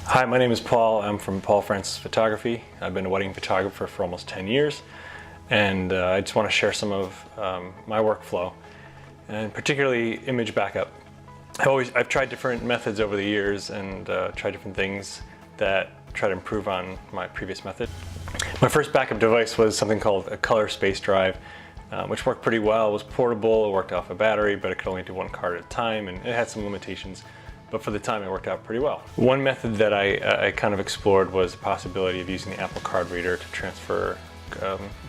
Hi, my name is Paul. I'm from Paul Francis Photography. I've been a wedding photographer for almost 10 years, and I just want to share some of my workflow, and particularly image backup. I've tried different methods over the years and tried different things that try to improve on my previous method. My first backup device was something called a color space drive, which worked pretty well. It was portable, it worked off a battery, but it could only do one card at a time, and it had some limitations. But for the time, it worked out pretty well. One method that I kind of explored was the possibility of using the Apple Card reader to transfer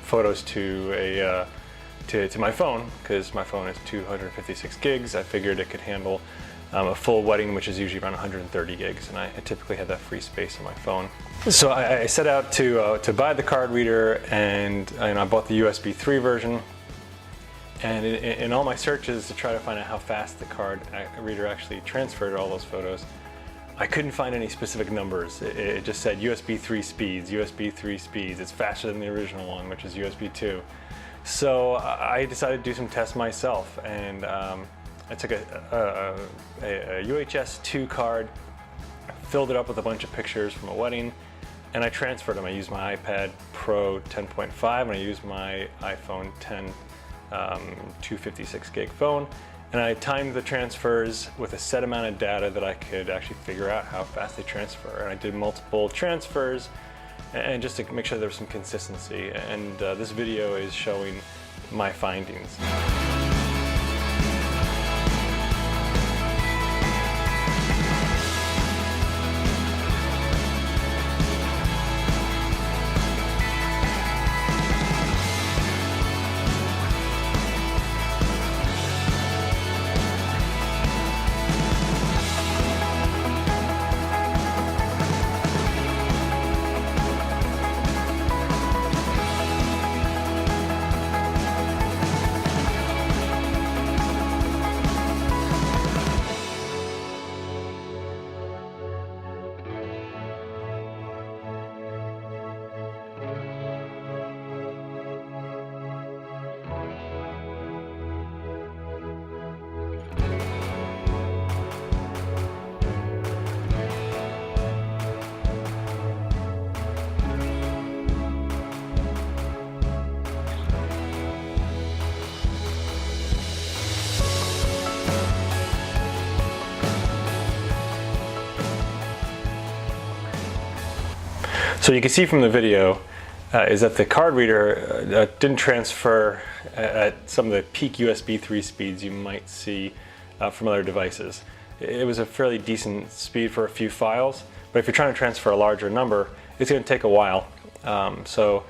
photos to my phone, because my phone is 256 gigs. I figured it could handle a full wedding, which is usually around 130 gigs, and I typically had that free space on my phone. So I set out to buy the card reader, and I bought the USB3 version. And in all my searches to try to find out how fast the card reader actually transferred all those photos, I couldn't find any specific numbers. It just said USB 3 speeds, USB 3 speeds. It's faster than the original one, which is USB 2. So I decided to do some tests myself, and I took a UHS 2 card, filled it up with a bunch of pictures from a wedding, and I transferred them. I used my iPad Pro 10.5 and I used my iPhone 10 256 gig phone, and I timed the transfers with a set amount of data that I could actually figure out how fast they transfer. And I did multiple transfers, and just to make sure there was some consistency. And this video is showing my findings. So you can see from the video is that the card reader didn't transfer at some of the peak USB 3 speeds you might see from other devices. It was a fairly decent speed for a few files, but if you're trying to transfer a larger number, it's going to take a while. So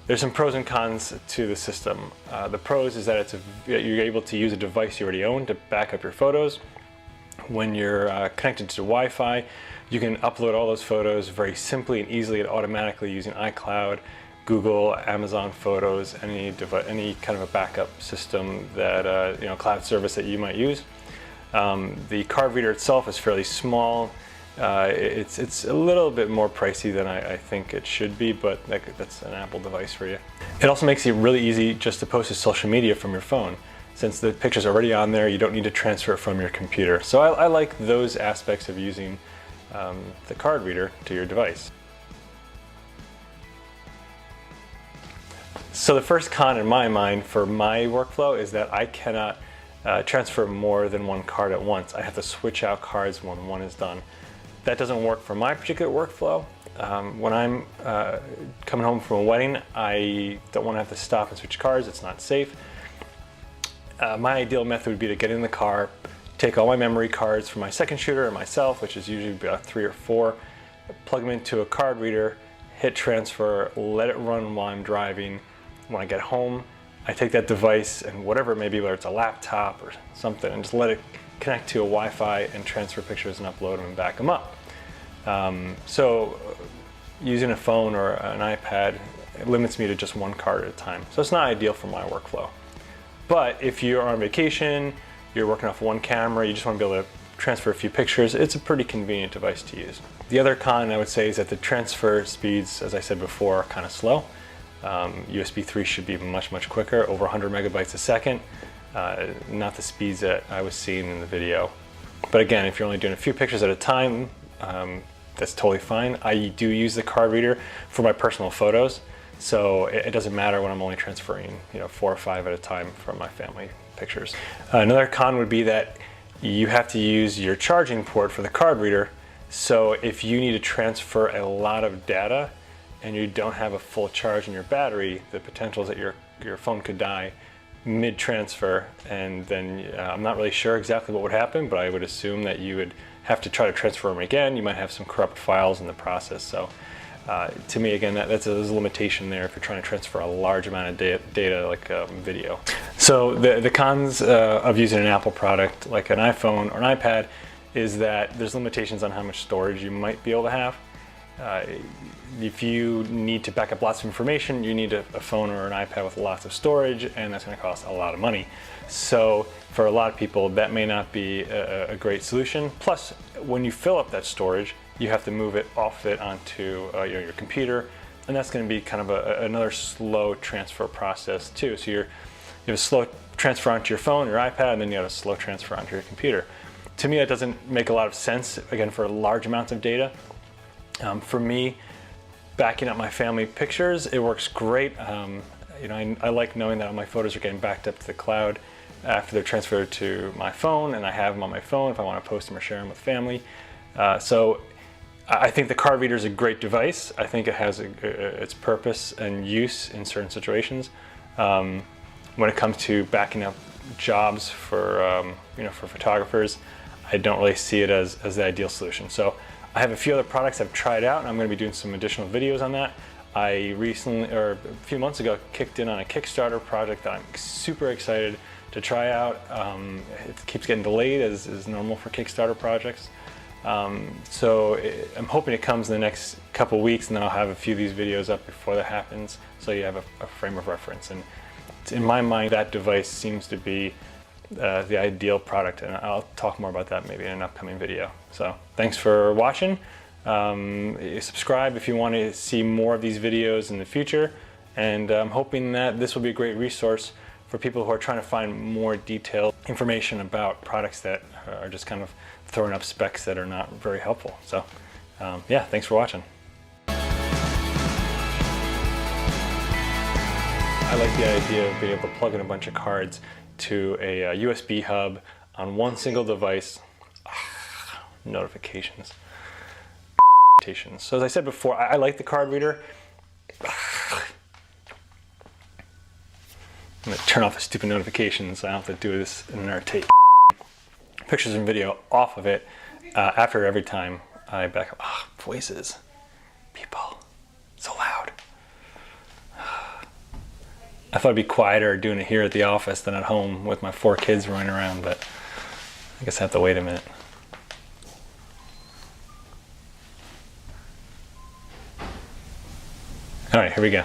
there's some pros and cons to the system. The pros is that you're able to use a device you already own to back up your photos. When you're connected to Wi-Fi, you can upload all those photos very simply and easily and automatically using iCloud, Google, Amazon Photos, any kind of a backup system that cloud service that you might use. The card reader itself is fairly small. It's a little bit more pricey than I think it should be, but that's an Apple device for you. It also makes it really easy just to post to social media from your phone. Since the picture's already on there, you don't need to transfer it from your computer. So I like those aspects of using the card reader to your device. So the first con in my mind for my workflow is that I cannot transfer more than one card at once. I have to switch out cards when one is done. That doesn't work for my particular workflow. When I'm coming home from a wedding, I don't want to have to stop and switch cards. It's not safe. My ideal method would be to get in the car, take all my memory cards from my second shooter and myself, which is usually about 3 or 4, plug them into a card reader, hit transfer, let it run while I'm driving. When I get home, I take that device and whatever it may be, whether it's a laptop or something, and just let it connect to a Wi-Fi and transfer pictures and upload them and back them up. So using a phone or an iPad, it limits me to just one card at a time. So it's not ideal for my workflow. But if you're on vacation, you're working off one camera, you just want to be able to transfer a few pictures, it's a pretty convenient device to use. The other con I would say is that the transfer speeds, as I said before, are kind of slow. USB 3 should be much quicker, over 100 megabytes a second, not the speeds that I was seeing in the video. But again, if you're only doing a few pictures at a time, that's totally fine. I do use the card reader for my personal photos, so it doesn't matter when I'm only transferring 4 or 5 at a time from my family pictures. Another con would be that you have to use your charging port for the card reader. So if you need to transfer a lot of data and you don't have a full charge in your battery, the potential is that your phone could die mid-transfer, and then I'm not really sure exactly what would happen, but I would assume that you would have to try to transfer them again. You might have some corrupt files in the process. So to me, again, there's a limitation there if you're trying to transfer a large amount of data like video. So the cons of using an Apple product like an iPhone or an iPad is that there's limitations on how much storage you might be able to have. If you need to back up lots of information, you need a phone or an iPad with lots of storage, and that's going to cost a lot of money. So for a lot of people, that may not be a great solution. Plus, when you fill up that storage, you have to move it off it onto your computer, and that's going to be kind of another slow transfer process too. So you have a slow transfer onto your phone, your iPad, and then you have a slow transfer onto your computer. To me, that doesn't make a lot of sense, again, for large amounts of data. For me, backing up my family pictures, it works great. I like knowing that all my photos are getting backed up to the cloud after they're transferred to my phone, and I have them on my phone if I want to post them or share them with family. So I think the card reader is a great device. I think it has its purpose and use in certain situations. When it comes to backing up jobs for photographers, I don't really see it as the ideal solution. So I have a few other products I've tried out, and I'm going to be doing some additional videos on that. I recently, or a few months ago, kicked in on a Kickstarter project that I'm super excited to try out. It keeps getting delayed, as is normal for Kickstarter projects. So I'm hoping it comes in the next couple weeks, and then I'll have a few of these videos up before that happens, so you have a frame of reference. And in my mind, that device seems to be the ideal product, and I'll talk more about that maybe in an upcoming video. So thanks for watching. Subscribe if you want to see more of these videos in the future, and I'm hoping that this will be a great resource for people who are trying to find more detailed information about products that are just kind of throwing up specs that are not very helpful. So yeah, thanks for watching. I like the idea of being able to plug in a bunch of cards to a USB hub on one single device. Notifications. So as I said before, I like the card reader. I'm going to turn off the stupid notifications so I don't have to do this in another tape. Pictures and video off of it after every time I back up. Voices. People. So loud. I thought it'd be quieter doing it here at the office than at home with my 4 kids running around, but I guess I have to wait a minute. All right, here we go.